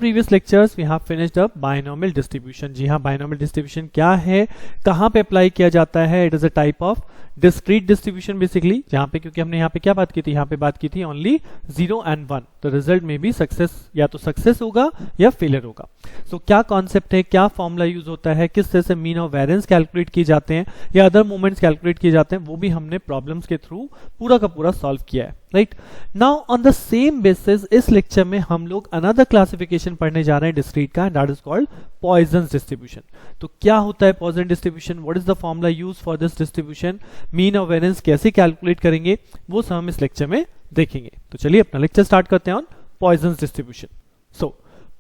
Previous lectures we have finished up binomial distribution. जी हाँ, binomial distribution क्या है, कहाँ पे अप्लाई किया जाता है? It is a type of discrete distribution basically, जहाँ पे क्योंकि हमने यहाँ पे क्या बात की थी, यहाँ पे बात की थी ओनली 0 and 1, तो रिजल्ट में भी सक्सेस या तो सक्सेस होगा या फेलियर होगा। सो क्या कॉन्सेप्ट है, क्या फॉर्मूला यूज होता है, किस तरह से मीन और वेरिएंस कैलकुलेट किए जाते हैं या अदर मूवमेंट्स कैलकुलेट किए जाते हैं, वो भी हमने प्रॉब्लम्स के थ्रू पूरा का पूरा सॉल्व किया है। Right now on the same basis इस लेक्चर में हम लोग अनदर क्लासिफिकेशन पढ़ने जा रहे हैं डिस्क्रीट का, that is called poison distribution. तो क्या होता है Poisson distribution, what is the formula use for this distribution, mean और वेरिएंस कैसे कैलकुलेट करेंगे, वो सब हम इस लेक्चर में देखेंगे। तो चलिए अपना लेक्चर स्टार्ट करते हैं on Poisson distribution. So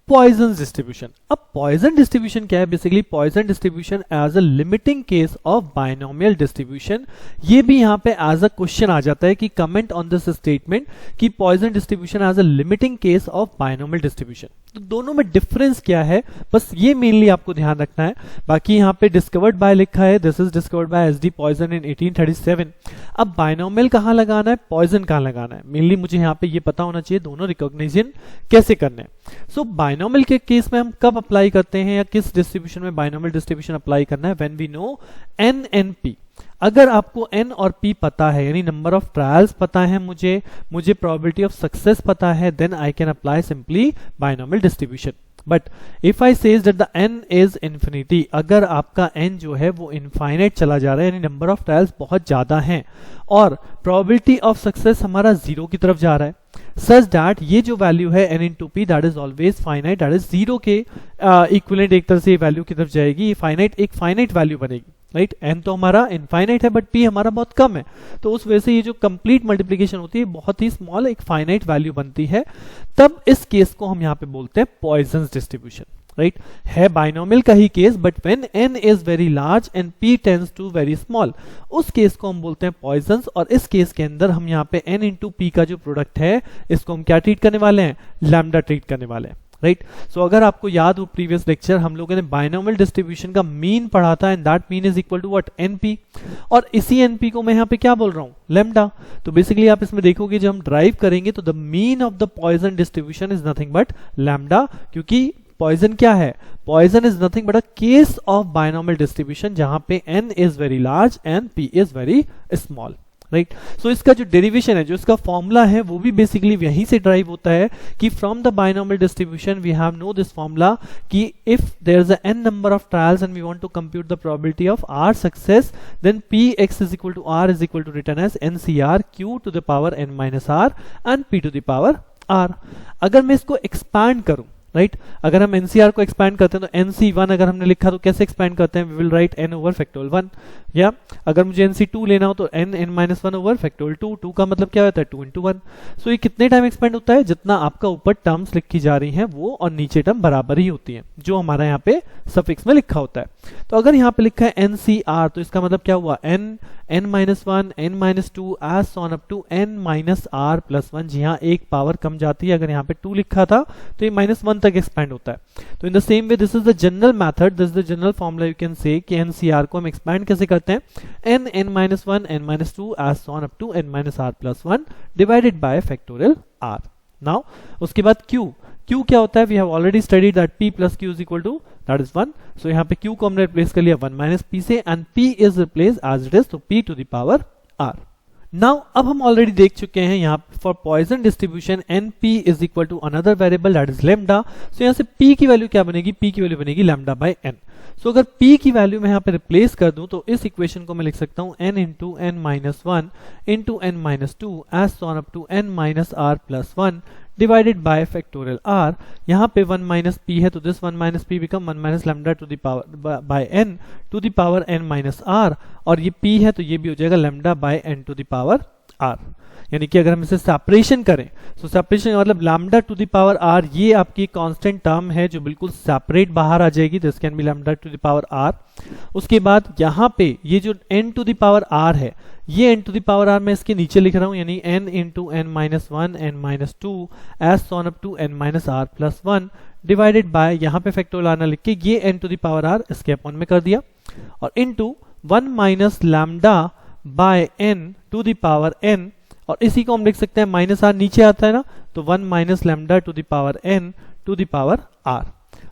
Poisson distribution, अब पॉइजन डिस्ट्रीब्यूशन क्या है? Basically Poisson distribution as a limiting case of binomial distribution. ये भी यहाँ पे एज अ क्वेश्चन आ जाता है कि कमेंट ऑन दिस स्टेटमेंट कि Poisson distribution as a limiting case of binomial distribution. तो दोनों में डिफरेंस क्या है, बस ये मेनली आपको ध्यान रखना है। बाकी यहाँ पे डिस्कवर्ड बाय लिखा है, this is discovered by SD Poisson in 1837। अब बायनॉमियल कहाँ लगाना है, पॉइजन कहाँ लगाना है, मेनली मुझे यहाँ पे ये पता होना चाहिए दोनों रिकॉग्निशन कैसे करने हैं। सो बायनॉमियल के केस में हम कब अप्लाई करते हैं या किस डिस्ट्रीब्यूशन में बायनॉमियल डिस्ट्रीब्यूशन अप्लाई करना है? When we know n and p। अगर आपको n और p पता है, यानी नंबर ऑफ ट्रायल्स पता है, मुझे प्रोबेबिलिटी ऑफ सक्सेस पता है, then I can apply simply binomial distribution. But if I says that the n is infinity, अगर आपका n जो है वो इनफाइनाइट चला जा रहा है, यानी नंबर ऑफ ट्रायल्स बहुत ज्यादा हैं और प्रोबेबिलिटी ऑफ सक्सेस हमारा 0 की तरफ जा रहा है, सच दैट ये जो वैल्यू है n into p that is always finite, that is 0 के इक्विवेलेंट एक तरह से वैल्यू की तरफ जाएगी, फाइनाइट एक फाइनाइट वैल्यू बनेगी। राइट n तो हमारा इनफाइनाइट है बट p हमारा बहुत कम है, तो उस वजह से ये जो कंप्लीट मल्टीप्लिकेशन होती है बहुत ही स्मॉल एक फाइनाइट वैल्यू बनती है। तब इस केस को हम यहाँ पे बोलते हैं पॉइजन डिस्ट्रीब्यूशन। राइट है बायनॉमियल का ही case, but when n is very large and p tends to very small, उस केस को हम बोलते हैं पॉइजन। और इस केस के अंदर हम यहाँ पे n into p का जो प्रोडक्ट है इसको हम क्या ट्रीट करने वाले हैं, लैम्डा ट्रीट करने वाले हैं। राइट सो अगर आपको याद हो प्रीवियस लेक्चर हम लोगों ने बायनॉमियल डिस्ट्रीब्यूशन का मीन पढ़ा था, and that mean is equal to what, np, और इसी np को मैं यहाँ पे क्या बोल रहा हूँ, लैम्डा। तो बेसिकली आप इसमें देखोगे जब हम ड्राइव करेंगे तो the mean of the Poisson distribution is nothing but lambda, क्योंकि पॉइजन क्या है, Poisson is nothing but a case of binomial distribution जहां पे n is very large and p is very small. Right so इसका जो derivation है, जो इसका फॉर्मूला है, वो भी बेसिकली यहीं से ड्राइव होता है कि from the binomial distribution we have know this formula कि if there is n number of trials and we want to compute the probability of r success, then px is equal to r is equal to written as ncr q to the power n minus r and p to the power r। अगर मैं इसको expand करूं, right अगर हम NCR को expand करते हैं तो NC1 अगर हमने लिखा तो कैसे एक्सपैंड करते हैं, we will write n over factorial 1, या अगर मुझे NC2 लेना हो तो n-1 ओवर फैक्टोरियल 2, 2 का मतलब क्या होता है 2 into 1। सो ये कितने टाइम एक्सपैंड होता है, जितना आपका ऊपर टर्म्स लिखी जा रही हैं वो और नीचे टर्म बराबर ही होती हैं जो हमारा यहाँ पे सफिक्स में लिखा होता है। तो अगर यहाँ पे लिखा है NCR तो इसका मतलब क्या हुआ, n-1 n-2 as on up to n-r+1। जी हाँ, एक पावर कम जाती है, अगर यहाँ पे 2 लिखा था तो ये -1 तक एक्सपैंड होता है। तो in the same way this is the general method, this is the general formula you can say कि NCR को हम एक्सपैंड कैसे करते हैं, n-1 n-2 as on up to n-r+1 divided by factorial r। Now उसके बाद q क्या होता है, we have already studied that p plus q is equal to that is 1। सो यहाँ पे q को हमने रिप्लेस कर लिया 1 minus p से, and p is replaced as it is, तो p to the power r। Now अब हम ऑलरेडी देख चुके हैं यहाँ for Poisson distribution np is equal to another variable that is lambda. So यहाँ से p की वैल्यू क्या बनेगी, p की वैल्यू बनेगी लैम्डा बाय n। सो अगर p की वैल्यू मैं यहाँ पे रिप्लेस कर दूं तो इस इक्वेशन को मैं लिख सकता हूँ n into n-1 into n-2 as on up to n-r+1 divided by factorial r। यहाँ पे 1 minus p है तो this 1 minus p become 1 minus lambda to the power by n to the power n minus r, और ये p है तो ये भी हो जाएगा lambda by n to the power r। यानी कि अगर हम इसे सेपरेशन करें, सो सेपरेशन मतलब lambda to the power r, ये आपकी कांस्टेंट टर्म है जो बिल्कुल सेपरेट बाहर आ जाएगी, this can be lambda to the power r। उसके बाद यहाँ पे ये जो n to the power r है, ये n to the power r मैं इसके नीचे लिख रहा हूँ, यानी n into n-1 n-2 as on up to n-r+1 divided by यहाँ पे फैक्टोरियल r ना लिख के ये n to the power r इसके अपॉन में कर दिया, और into 1 minus lambda by n to the power n, और इसी को हम लिख सकते हैं माइनस r नीचे आता है ना, तो 1 minus lambda to the power n to the power r,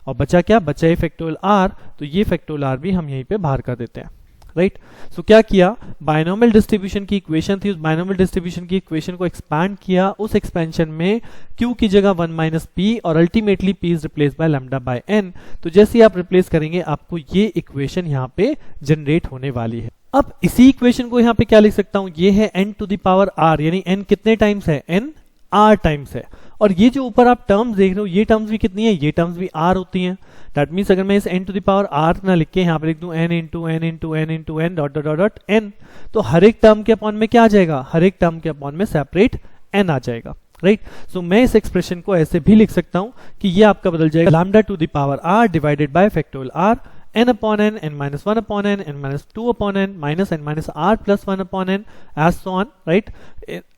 और बचा क्या, बचा ये फैक्टोरियल r, तो ये फैक्टोरियल r भी हम यहीं पे बाहर कर देते हैं, राइट। सो क्या किया, बायनोमियल डिस्ट्रीब्यूशन की इक्वेशन थी, उस बायनोमियल डिस्ट्रीब्यूशन की इक्वेशन को एक्सपैंड किया, उस एक्सपेंशन में q की जगह 1 माइनस p और ultimately p is replace by lambda by n। तो जैसे आप रिप्लेस करेंगे आपको ये इक्वेशन यहाँ पे जनरेट होने वाली है। अब इसी इक्वेशन को यहाँ पे क्या लिख सकता हूँ, ये है n to the power r, यानी n कितने टाइम्स है, n r टाइम्स है, और ये जो ऊपर आप टर्म्स देख रहे हो ये टर्म्स भी कितनी है, ये टर्म्स भी r होती हैं। दैट मीन्स अगर मैं इस n to the power r ना लिख के यहाँ पे लिख दूं n into n into n into n dot dot dot n, तो हर एक टर्म के अपॉन में क्या आ जाएगा, हर एक टर्म के अपॉन में सेपरेट n आ जाएगा, राइट। सो मैं इस एक्सप्रेशन को ऐसे भी लिख सकता हूं कि ये आपका बदल जाएगा lambda to the power r divided by factorial r, n upon n, n minus 1 upon n, n minus 2 upon n, minus n minus r plus 1 upon n, as so on, right?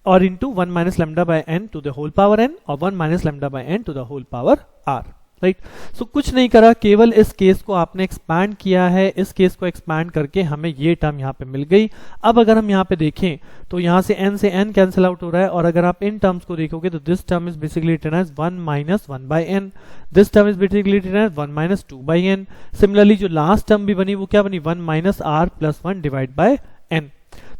Or into 1 minus lambda by n to the whole power n, or 1 minus lambda by n to the whole power r, right. So कुछ नहीं करा, केवल इस case को आपने expand किया है, इस केस को एक्सपैंड करके हमें ये टर्म यहाँ पे मिल गई। अब अगर हम यहाँ पे देखें तो यहाँ से n कैंसिल आउट हो रहा है, और अगर आप इन टर्म्स को देखोगे तो this term is basically written as 1 minus 1 by n, this term is basically written as 1 minus 2 by n। Similarly जो लास्ट टर्म भी बनी वो क्या बनी, 1 minus r plus 1 divide by n।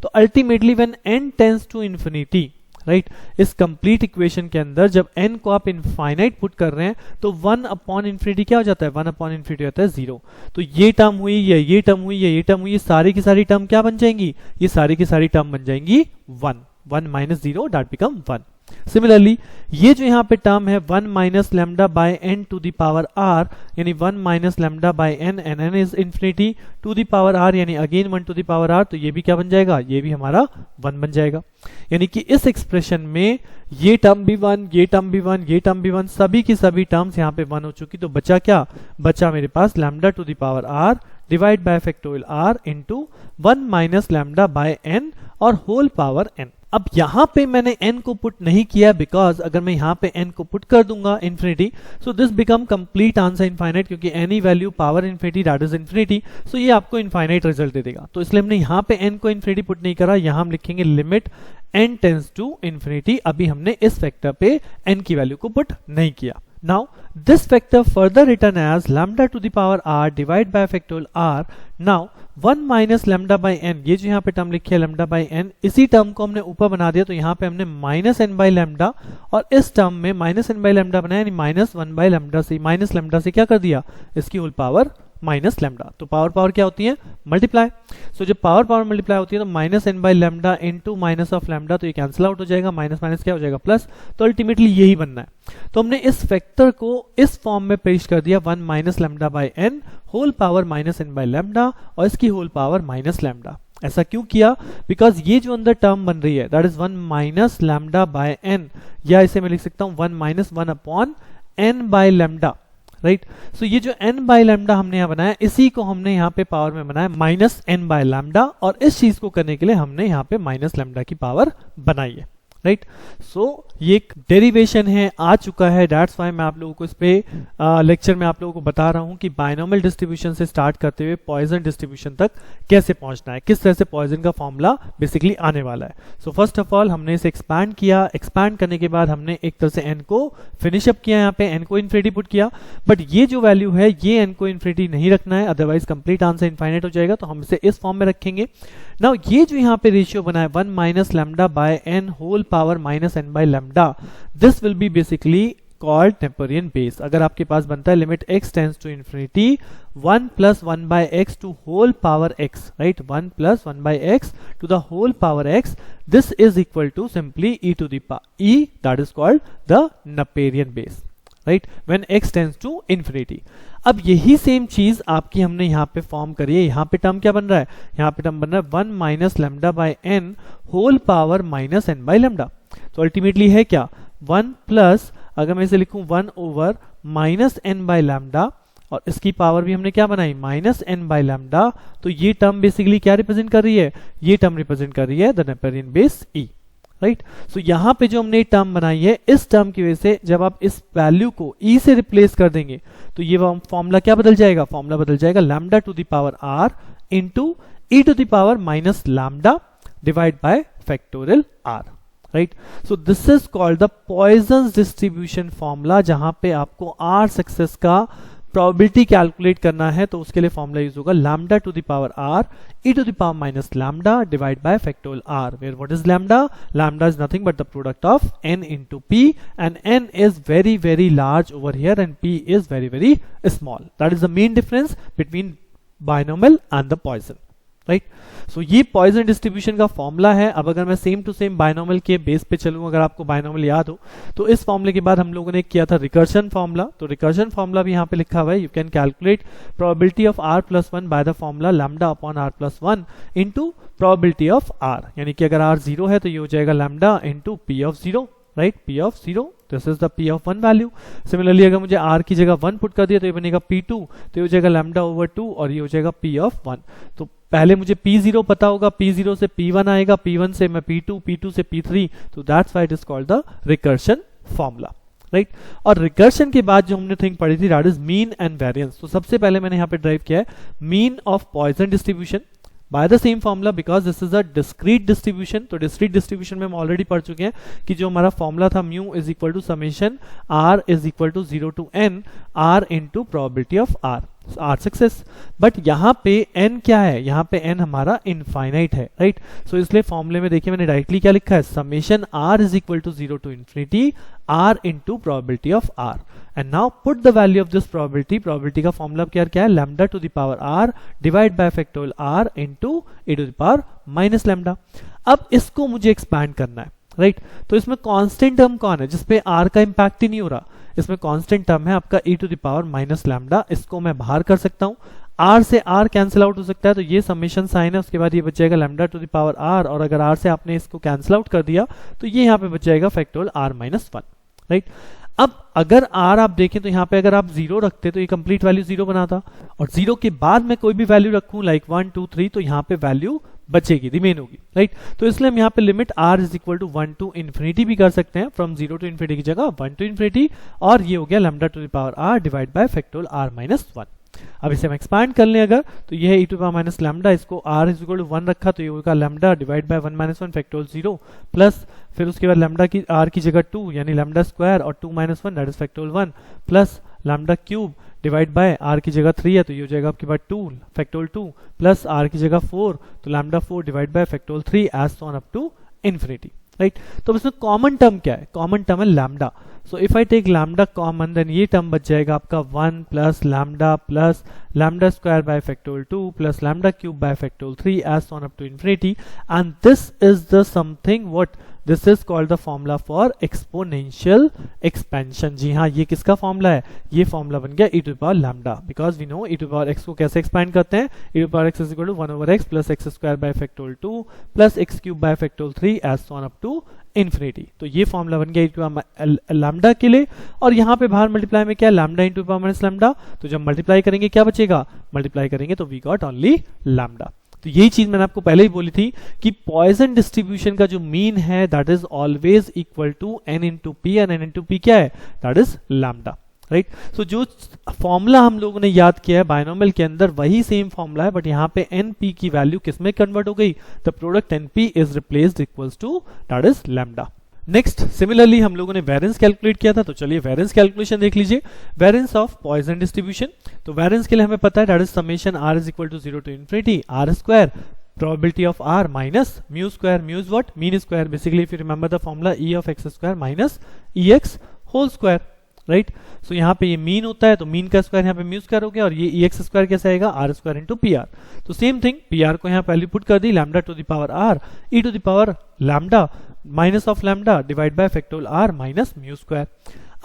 तो ultimately when n tends to infinity, right, इस complete equation के अंदर जब n को आप इनफाइनाइट पुट कर रहे हैं तो 1 अपॉन इन्फिनिटी क्या हो जाता है, 1 अपॉन इन्फिनिटी होता है 0। तो ये टर्म हुई, ये टर्म हुई, ये टर्म हुई, ये सारी की सारी टर्म क्या बन जाएंगी, ये सारी की सारी टर्म बन जाएंगी 1 माइनस 0 दैट बिकम 1। सिमिलरली ये जो यहाँ पे टर्म है 1 minus lambda by n to the power r, यानी 1 minus lambda by n and n is infinity to the power r, यानी again 1 to the power r, तो ये भी क्या बन जाएगा, ये भी हमारा 1 बन जाएगा। यानी कि इस एक्सप्रेशन में ये टर्म भी 1, ये टर्म भी 1, ये टर्म भी 1, सभी की सभी टर्म्स यहाँ पे 1 हो चुकी। तो बचा क्या, बचा मेरे पास lambda to the power r divide by factorial r into 1 minus lambda by n और होल पावर n। अब यहाँ पे मैंने n को पुट नहीं किया बिकॉज अगर मैं यहाँ पे n को पुट कर दूंगा infinity, so this become complete answer infinite, क्योंकि any value power infinity that is infinity, so ये आपको इनफाइनाइट रिजल्ट दे देगा। तो इसलिए हमने यहाँ पे n को इन्फिनिटी पुट नहीं करा, यहाँ हम लिखेंगे limit n tends to infinity. अभी हमने इस फैक्टर पे n की वैल्यू को पुट नहीं किया। Now this factor further written as lambda to the power r divided by factorial r. Now 1 minus lambda by n, ये जो यहाँ पे टर्म लिखी है lambda by n, इसी टर्म को हमने ऊपर बना दिया, तो यहाँ पे हमने माइनस n by lambda और इस टर्म में माइनस n by lambda बनाया, यानी माइनस 1 by lambda से, माइनस lambda से क्या कर दिया, इसकी होल पावर माइनस लैम्डा। तो पावर पावर क्या होती है, मल्टीप्लाई। सो जब पावर पावर मल्टीप्लाई होती है तो minus n by lambda into minus of lambda, तो ये कैंसिल आउट हो जाएगा, माइनस माइनस क्या हो जाएगा प्लस। तो अल्टीमेटली यही बनना है। तो हमने इस फैक्टर को इस फॉर्म में पेश कर दिया 1 minus lambda by n whole power minus n by lambda और इसकी होल पावर माइनस लैम्डा। ऐसा क्यों किया, बिकॉज ये जो अंदर टर्म बन रही है that is 1 minus lambda by n, या इसे मैं लिख सकता हूं 1 minus 1 upon n by lambda, right. So ये जो n बाय लैम्डा हमने यहाँ बनाया, इसी को हमने यहाँ पे पावर में बनाया माइनस n बाय लैम्डा, और इस चीज को करने के लिए हमने यहाँ पे माइनस लैम्डा की पावर बनाई है, राइट। सो ये एक डेरिवेशन है, आ चुका है, दैट्स व्हाई मैं आप लोगों को इस पे लेक्चर में आप लोगों को बता रहा हूँ कि बायनोमियल डिस्ट्रीब्यूशन से स्टार्ट करते हुए पॉइजन डिस्ट्रीब्यूशन तक कैसे पहुंचना है, किस तरह से पॉइजन का फॉर्मूला बेसिकली आने वाला है। सो फर्स्ट ऑफ ऑल हमने इसे एक्सपैंड किया, एक्सपैंड करने के बाद हमने एक तरह से n को फिनिश अप किया, यहाँ पे n को इन्फिनिटी पुट किया, बट ये जो वैल्यू है ये n को इन्फिनिटी नहीं रखना है, अदरवाइज कंप्लीट आंसर इनफाइनाइट हो जाएगा। तो हम इसे इस फॉर्म में रखेंगे। नाउ ये जो यहाँ पे रेशियो बना है 1 minus lambda by n whole power minus n by lambda, this will be basically called Napierian base. अगर आपके पास बनता है limit x tends to infinity 1 plus 1 by x to whole power x, right, 1 plus 1 by x to the whole power x, this is equal to simply e to the power e, that is called the Napierian base, right, when x tends to infinity. अब यही same चीज आपकी हमने यहाँ पे form करी है। यहाँ पे टर्म क्या बन रहा है, यहाँ पे टर्म बन रहा है 1 minus lambda by n whole power minus n by lambda. तो अल्टीमेटली है क्या 1 प्लस, अगर मैं इसे लिखूं 1 over minus n by lambda, और इसकी पावर भी हमने क्या बनाई माइनस n बाय लैम्डा। तो ये टर्म बेसिकली क्या रिप्रेजेंट कर रही है, ये टर्म रिप्रेजेंट कर रही है the Napierian base e, right. So यहाँ पे जो हमने टर्म बनाई है, इस टर्म की वजह से जब आप इस वैल्यू को e से रिप्लेस कर देंगे तो ये फॉर्मूला क्या बदल जाएगा, फॉर्मूला बदल जाएगा lambda to the power r into e to the power minus lambda divide by factorial r, right. So this is called the Poisson distribution formula, जहां पे आपको आर सक्सेस का प्रोबेबिलिटी कैलकुलेट करना है, तो उसके लिए फॉर्मूला यूज होगा lambda to the power r e to the power minus lambda divide by factorial r, where what is lambda? Lambda is nothing but the product of n into p, and n is very very large over here and p is very very small. That is the main difference between binomial and the Poisson, right. So ये Poisson distribution का formula है। अब अगर मैं same to same binomial के base पे चलूं, अगर आपको बायनॉमियल याद हो, तो इस फॉर्मूले के बाद हम लोगों ने किया था रिकर्शन फॉर्मूला। तो रिकर्शन फॉर्मूला भी यहाँ पे लिखा हुआ है, you can calculate probability of r plus 1 by the formula lambda upon r plus 1 into probability of r, यानी कि अगर r 0 है तो ये हो जाएगा lambda into p of 0, right, p of 0, this is the p of 1 value. Similarly अगर मुझे r की जगह 1 पुट कर दिया तो ये बनेगा p2, तो ये हो जाएगा लैम्डा ओवर 2 और ये हो जाएगा p ऑफ 1। तो पहले मुझे p0 पता होगा, p0 से p1 आएगा, p1 से मैं p2, p2 से p3, तो that's why it is called the recursion formula, right. और रिकर्शन के बाद जो हमने थिंग पढ़ी थी that is mean and variance. तो सबसे पहले मैंने यहाँ पे ड्राइव किया है mean of Poisson distribution by the same formula because this is a discrete distribution. तो डिस्क्रीट डिस्ट्रीब्यूशन में हम ऑलरेडी पढ़ चुके हैं कि जो हमारा फॉर्मूला था mu is equal to summation r is equal to 0 to n r into probability of r success. But यहाँ पे n क्या है? यहाँ पे n हमारा इनफाइनाइट है, राइट। सो इसलिए फॉर्मूले में देखिए मैंने डायरेक्टली क्या लिखा है, summation r is equal to 0 to infinity r into probability of r, and now put the value of this probability. Probability का फॉर्मूला क्या है? Lambda to the power r divide by factorial r into e to the power minus lambda. अब इसको मुझे expand करना है, right. तो इसमें कांस्टेंट टर्म कौन है जिसपे r का इंपैक्ट ही नहीं हो रहा? इसमें कांस्टेंट टर्म है आपका e to the power minus lambda. इसको मैं बाहर कर सकता हूं, r से r कैंसिल आउट हो सकता है, तो ये समेशन साइन है, उसके बाद ये बच जाएगा lambda to the power r, और अगर r से आपने इसको कैंसिल आउट कर दिया तो ये यहाँ पे बच जाएगा फैक्टोरियल r माइनस 1, राइट। अब अगर r आप देखें तो यहाँ पे अगर आप 0 रखते तो ये कंप्लीट वैल्यू 0 बनाता, और 0 के बाद मैं कोई भी वैल्यू रखूं लाइक 1 2 3 तो यहाँ पे वैल्यू बचेगी, रिमेन होगी, राइट। तो इसलिए हम यहाँ पे limit r is equal to 1 to infinity भी कर सकते हैं, फ्रॉम 0 टू इन्फिनिटी की जगह 1 टू इन्फिनिटी, और ये हो गया lambda to the power r divide by factorial r minus 1। अब इसे हम एक्सपैंड कर लें अगर, तो ये है e to power minus lambda, इसको r इज इक्वल टू 1 रखा तो ये होगा lambda divide by 1 minus 1 factorial 0 plus फिर उसके बाद लैम्डा की r की जगह 2 यानी लैम्डा स्क्वायर और 2 minus 1 that is factorial 1 plus lambda cube divide bye r की जगह 3 है तो ये हो जाएगा आपके पास 2 फैक्टोरियल 2 प्लस r की जगह 4 तो lambda 4 divide by factorial 3 as on up to infinity, right. तो इसमें कॉमन टर्म क्या है? कॉमन टर्म है lambda. So if I take lambda common then ये टर्म बच जाएगा आपका 1 plus lambda square by factorial 2 plus lambda cube by factorial 3 as on up to infinity, and this is the something what this is called the formula for exponential expansion. जी हाँ, ये किसका formula है? ये formula बन गया e to power lambda, because we know e to power x को कैसे expand करते हैं, e to power x is equal to 1 over x plus x square by factorial 2 plus x cube by factorial 3 as on up to infinity. तो ये formula बन गया e to power lambda के लिए, और यहाँ पे बाहर मल्टीप्लाई में क्या है? Lambda into power minus lambda. तो जब मल्टीप्लाई करेंगे क्या बचेगा? मल्टीप्लाई करेंगे तो वी गॉट ओनली लैम्डा। तो यही चीज मैंने आपको पहले ही बोली थी कि पॉइजन डिस्ट्रीब्यूशन का जो मीन है that is always equal to n into P, and n into P क्या है? That is lambda, right. So जो फॉर्मूला हम लोगों ने याद किया है बायनोमियल के अंदर वही सेम फॉर्मूला है, बट यहाँ पे np की वैल्यू किसमें कन्वर्ट हो गई? The product np is replaced equals to that is lambda. Next similarly हम लोगों ने वेरिएंस कैलकुलेट किया था, तो चलिए वेरिएंस कैलकुलेशन देख लीजिए। वेरिएंस ऑफ पॉइजन डिस्ट्रीब्यूशन, तो वेरिएंस के लिए हमें पता है that is summation r is equal to 0 to infinity r square probability of r minus mu square, mu is what? Mean square. Basically if you remember the formula e of x square minus ex whole square, right. So यहाँ पे ये mean होता है तो mean का square यहाँ पे mu square हो गया, और ये ex स्क्वायर कैसे आएगा? r square into P R. तो सेम थिंग pr को यहाँ वैल्यू पुट कर दी lambda to the power r e to the power lambda minus of lambda divide by factorial r minus mu square.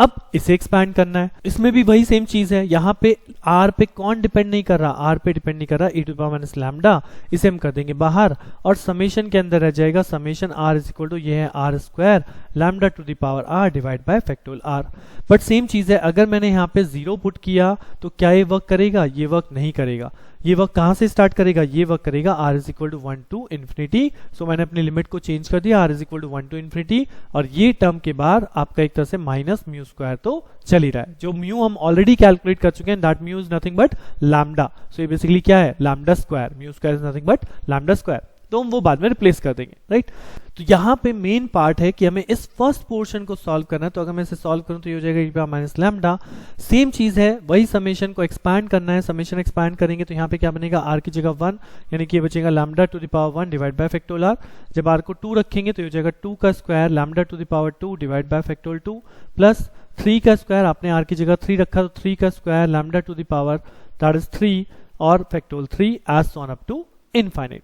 अब इसे expand करना है, इसमें भी वही सेम चीज है। यहाँ पे r पे कौन डिपेंड नहीं कर रहा? r पे डिपेंड नहीं कर रहा, e to power minus lambda, इसे हम कर देंगे बाहर, और समेशन के अंदर रह जाएगा summation r is equal to ये है r square lambda to the power r divide by factorial r। But same चीज है, अगर मैंने यहाँ पे 0 पुट किया तो क्या ये वर्क करेगा? ये वर्क नहीं करेगा। ये वर्क कहां से स्टार्ट करेगा? ये वर्क करेगा r is equal to 1 to infinity. So मैंने अपनी लिमिट को चेंज कर दिया, r is equal to 1 to infinity, और ये टर्म के बाद आपका एक तरह से माइनस म्यू स्क्वायर तो चल ही रहा है। जो म्यू हम ऑलरेडी कैलकुलेट कर चुके हैं, that mu is nothing but lambda. So ये बेसिकली क्या है? Lambda square. Mu square is nothing but lambda square. तो हम वो बाद में रिप्लेस कर देंगे, राइट। तो यहाँ पे मेन पार्ट है कि हमें इस फर्स्ट पोर्शन को सॉल्व करना है। तो अगर मैं इसे सॉल्व करूँ तो ये हो जाएगा e माइनस लैम्डा। सेम चीज है, वही समेशन को एक्सपैंड करना है। समेशन एक्सपैंड करेंगे तो यहाँ पे क्या बनेगा, r की जगह 1, यानी कि ये बचेगा lambda to the power 1 divide by factorial r। जब r को 2 रखेंगे तो ये हो जाएगा 2 का square lambda to the power 2 divide by factorial 2 plus 3 का स्क्वायर, आपने r की जगह 3 रखा तो 3 का square lambda to the power that is 3 और factorial 3 as on up to infinite.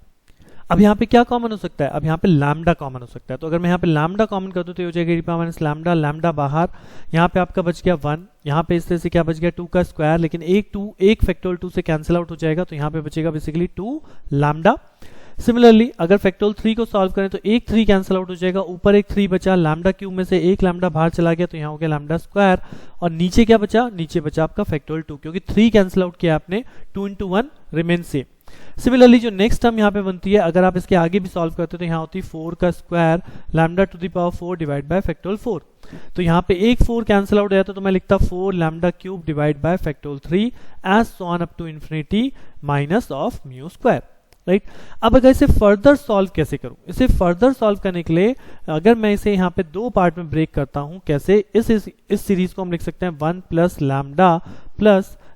अब यहाँ पे क्या कॉमन हो सकता है, अब यहाँ पे लैम्डा कॉमन हो सकता है। तो अगर मैं यहाँ पे लैम्डा कॉमन कर दूं तो ये हो जाएगा e माइनस लैम्डा, लैम्डा बाहर, यहाँ पे आपका बच गया 1, यहाँ पे इस तरह से क्या बच गया 2 का स्क्वायर, लेकिन एक फैक्टोरियल 2 से कैंसिल आउट हो जाएगा तो यहाँ पे बचेगा बेसिकली 2 लैम्डा। सिमिलरली अगर फैक्टोरियल 3 को सॉल्व करें तो एक 3 कैंसिल आउट हो जाएगा, ऊपर एक 3 बचा, लैम्डा क्यूब में से एक लैम्डा बाहर चला गया तो यहाँ हो गया लैम्डा स्क्वायर, और नीचे क्या बचा, नीचे बचा आपका फैक्टोरियल 2, क्योंकि 3 कैंसिल आउट किया आपने, 2 into 1 रिमेन सेम। सिमिलरली जो नेक्स्ट टर्म यहाँ पे बनती है, अगर आप इसके आगे भी सॉल्व करते हो तो यहाँ होती है 4 का square lambda to the power 4 divide by factorial 4। तो यहाँ पे एक 4 कैंसिल आउट हो जाता तो मैं लिखता 4 lambda cube divide by factorial 3 as on up to infinity minus of mu square, right. अब अगर इसे फर्दर सॉल्व कैसे करूं, इसे फर्दर सॉल्व करने के लिए अगर मैं इसे यहाँ पे दो पार्ट में ब्रेक करता हूं, कैसे, इस सीरीज को हम लिख सकते हैं 1 plus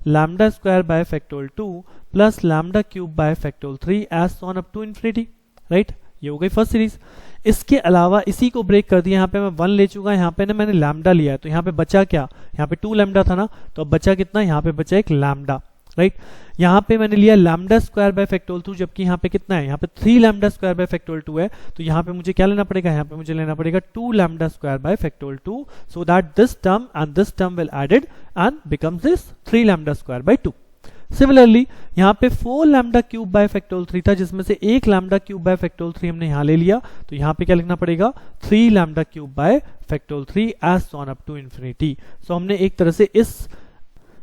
lambda square by factorial 2 plus lambda cube by factorial 3 as on up to infinity, right. ये हो गई फर्स्ट सीरीज। इसके अलावा इसी को ब्रेक कर दिया, यहाँ पे मैं 1 ले चुका, यहाँ पे ना मैंने लैम्डा लिया है, तो यहाँ पे बचा क्या, यहाँ पे 2 लैम्डा था ना, तो अब बचा कितना, यहाँ पे बचा एक लैम्डा, राइट। यहाँ पे मैंने लिया लैम्डा स्क्वायर बाय फैक्टोरियल 2, जबकि यहाँ पे कितना है, यहाँ पे 3 लैम्डा स्क्वायर बाय फैक्टोरियल 2 है, तो यहाँ पे मुझे क्या लेना पड़ेगा, यहाँ पे मुझे लेना पड़ेगा 2 lambda square by factorial 2, so that this term and this term will added and becomes this 3 lambda square by 2। Similarly यहाँ पे 4 लैम्डा क्यूब बाय फैक्टोरियल 3 था, जिसमें से एक लैम्डा क्यूब बाय फैक्टोरियल 3 हमने यहाँ ले लिया, तो यहाँ पे क्या लिखना पड़ेगा, 3 lambda cube by factorial 3 as on up to infinity. So हमने एक तरह से इस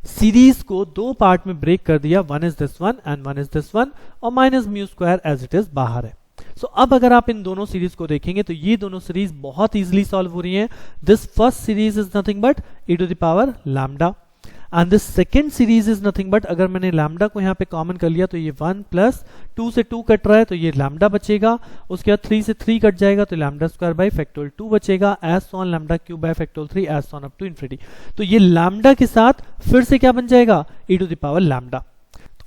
सीरीज को दो पार्ट में ब्रेक कर दिया, 1 is this one and 1 is this one, और minus mu square as it is बाहर है। सो अब अगर आप इन दोनों सीरीज को देखेंगे तो ये दोनों सीरीज बहुत इजीली सॉल्व हो रही हैं। This first series is nothing but e to the power lambda and this second series is nothing but, अगर मैंने लैम्डा को यहाँ पे कॉमन कर लिया तो ये 1 प्लस 2 से 2 कट रहा है तो ये लैम्डा बचेगा, उसके बाद 3 से 3 कट जाएगा तो लैम्डा स्क्वायर बाय फैक्टोरियल 2 बचेगा as on lambda cube by factorial 3 as on up to infinity. तो ये लैम्डा के साथ फिर से क्या बन जाएगा, e to the power lambda.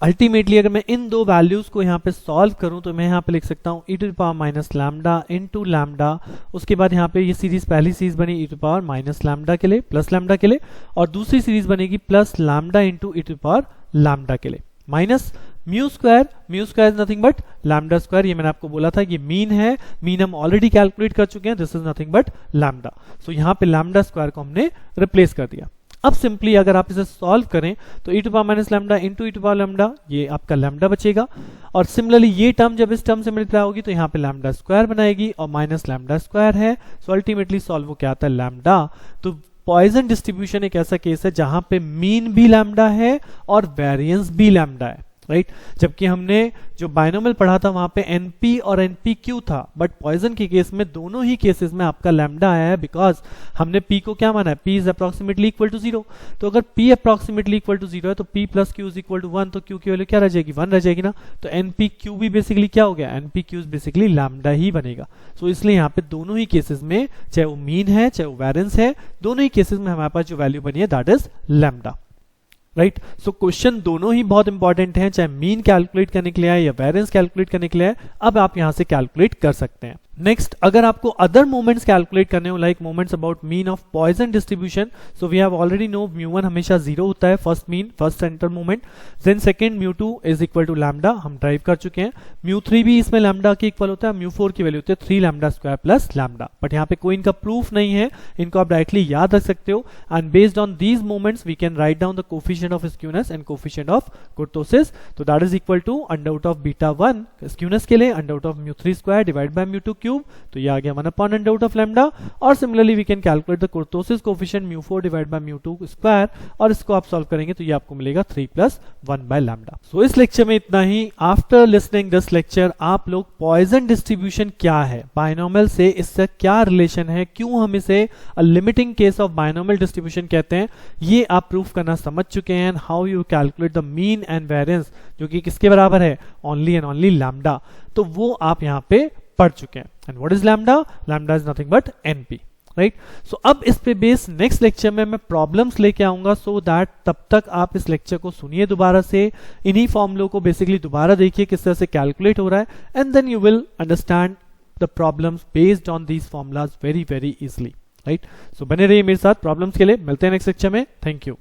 Ultimately अगर मैं इन दो वैल्यूज को यहाँ पे सॉल्व करूं तो मैं यहाँ पे लिख सकता हूँ e to the power minus lambda into lambda, उसके बाद यहाँ पे ये सीरीज, पहली सीरीज बनी e to the power minus lambda के लिए, प्लस लैम्डा के लिए, और दूसरी सीरीज बनेगी plus lambda into e to the power lambda के लिए, minus mu square is nothing but lambda square. ये मैंने आपको बोला था कि मीन है, मीन हम ऑलरेडी कैलकुलेट कर चुके हैं, this is nothing but lambda. So यहाँ पे लैम्डा स्क्वायर को हमने रिप्लेस कर दिया। अब सिंपली अगर आप इसे सॉल्व करें तो e to power minus lambda into e to power lambda, ये आपका लैम्डा बचेगा, और सिमिलरली ये टर्म जब इस टर्म से मल्टीप्लाई होगी तो यहाँ पे लैम्डा स्क्वायर बनाएगी और माइनस लैम्डा स्क्वायर है। सो अल्टीमेटली सॉल्व हो क्या आता है, लैम्डा। तो पॉइजन डिस्ट्रीब्यूशन एक ऐसा केस है जहां पे मीन भी लैम्डा है और वेरिएंस भी लैम्डा है, राइट। जबकि हमने जो बाइनोमियल पढ़ा था वहां पे NP और NPQ था, बट पॉइजन के केस में दोनों ही केसेस में आपका लैम्डा आया है, बिकॉज हमने P को क्या माना है, P is approximately equal to 0। तो अगर P अप्रोक्सीमेटली इक्वल टू 0 है तो P plus Q is equal to 1, तो Q की वैल्यू क्या रह जाएगी, 1 रह जाएगी ना। तो NPQ भी बेसिकली क्या हो गया, NPQ बेसिकली लैम्डा ही बनेगा। सो इसलिए यहाँ पे दोनों ही केसेस में, चाहे वो मीन है चाहे वो वेरिएंस है, दोनों ही केसेस में हमारे पास जो वैल्यू बनी है that is lambda, right. So question दोनों ही बहुत इंपॉर्टेंट हैं, चाहे मीन कैलकुलेट करने के लिए आए या वेरिएंस कैलकुलेट करने के लिए आए, अब आप यहां से कैलकुलेट कर सकते हैं। नेक्स्ट, अगर आपको अदर मोमेंट्स कैलकुलेट करने हो, like moments about mean of Poisson distribution, so we have already know μ1 हमेशा 0 होता है, first mean, first center moment, then second μ2 is equal to lambda, हम ड्राइव कर चुके हैं। μ3 भी इसमें लैम्डा के इक्वल होता है, μ4 की वैल्यू होती है 3 lambda square plus lambda, but यहाँ पे कोई इनका प्रूफ नहीं है, इनको आप डायरेक्टली याद रख सकते हो। And based on these moments we can write down the coefficient of skewness and coefficient of kurtosis, तो that is equal to under root of beta 1 skewness के लिए, under root of μ3 square divide by μ2 cube, तो ये आ गया 1/√ऑफ lambda. और similarly we can calculate the kurtosis coefficient μ4 divide by μ2 square, और इसको आप सॉल्व करेंगे तो ये आपको मिलेगा 3 + 1 बाय लैम्डा। सो इस लेक्चर में इतना ही। आफ्टर लिसनिंग दिस लेक्चर आप लोग पॉइजन डिस्ट्रीब्यूशन क्या है, बायनॉमियल से इससे क्या रिलेशन है, क्यों हम इसे limiting case of binomial distribution कहते हैं, ये आप प्रूफ करना समझ चुके हैं। How you calculate the mean and variance, जो कि किसके बराबर है, ओनली एंड ओनली लैम्डा, तो वो आप यहाँ पे पढ़ चुके हैं। And what is lambda? Lambda is nothing but NP, right. So अब इस पे बेस नेक्स्ट लेक्चर में मैं प्रॉब्लम्स लेके आऊंगा, सो दैट तब तक आप इस लेक्चर को सुनिए दोबारा से, इन्हीं फॉर्मूलों को बेसिकली दोबारा देखिए किस तरह से कैलकुलेट हो रहा है, and then you will understand the problems based on these formulas very very easily, right. So बने रहिए मेरे साथ प्रॉब्लम्स के लिए। मिलते हैं नेक्स्ट लेक्चर में। Thank you.